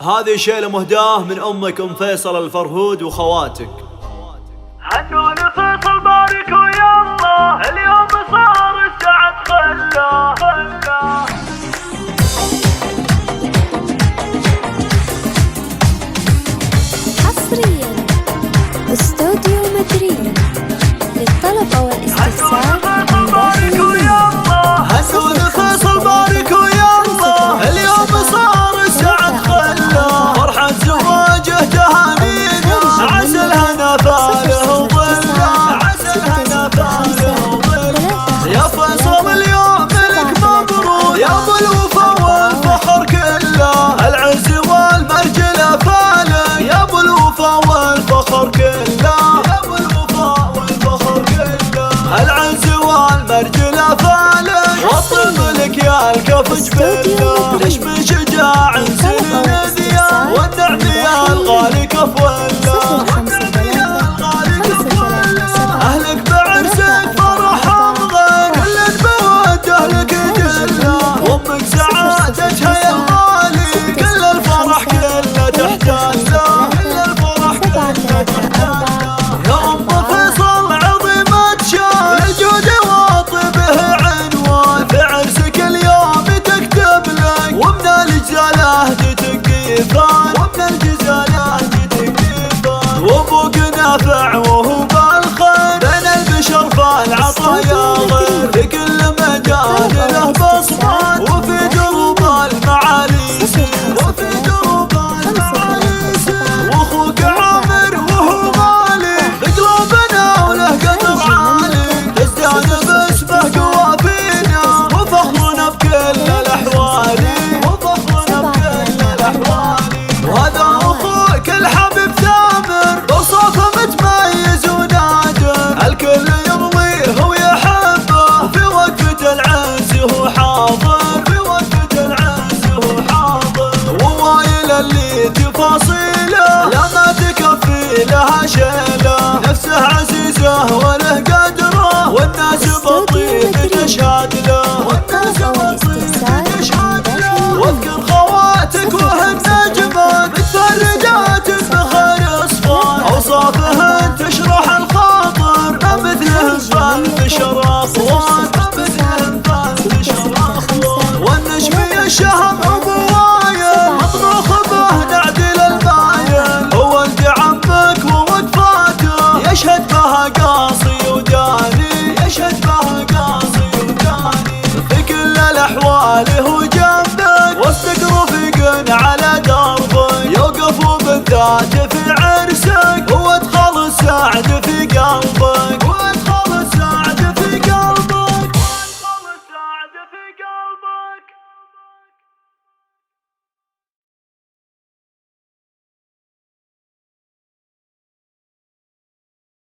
هذه شيلة مهداه من أمك أم فيصل الفرهود وخواتك. هنون فيصل بارك ويلا اليوم صار السعد خلا حصريا استوديو مدريد للطلب أو الاستفسار من داخل هنون فيصل بارك ويلا اليوم صار السعد خلا فرحة زواجه تهانينا عسى الهنا فاله وظله عسى الهنا فاله وظله يا فيصل اليوم لك مبروك يا ابو الوفا والفخر كله العز والمرجله فالك يا ابو الوفا والفخر كله يا ابو الوفا والفخر كله العز والمرجله فالك والطب لك يا الكف جبله تشبه شجاع سنين ذياب والنعم يا الغالي كف ولا أهلك بعرسك فرح أمضى كل بوده لك جلة وأمك سعادتها يا الغالي كل الفرح كله تحتاج له كل الفرح كله تحتاج له يا أم فيصل عظيمة شان الجود وطيبه عنوان في عرسك اليوم تكتب لك ومن الجزالة تتقي فان ومن الجزالة تتقي فان وأبوك نافع وهو بالخير بين البشر فالعطايا غير في كل مجال له بصمات وفي دروب المعالي وفي دروب المعالي واخوك عامر وهو غالي بقلوبنا وله قدر عالي تزداد باسمه قوافينا وفخرنا بكل الاحوال وفخرنا بكل الاحوال وهذا اخوك الحبيب ثامر بوصافه متميز ونادر الكل يرضيه ويحبه في وقفة العز هو حاضر في وقفة العز هو حاضر ووايل اللي تفاصيله لا ما تكفي لها شيله نفسه عزيزه وله قدره والناس بالطيب تشهد له والناس بالطيب تشهد له واذكر خواتك وهن نجمة متفرجات بخير اصفار اوصافهن تشرح الخاطر ما مثلهن فالبشر اخوان ما مثلهن فالبشر اخوان والنجم الشهم ابو وايل مطبوخ به نعدل المايل هو ولد عمك ووقفاته يشهد بها قاصي وداني يشهد بها قاصي وداني في كل الاحوال هو جنبك وسطك رفيق على دربك يوقف بالذات في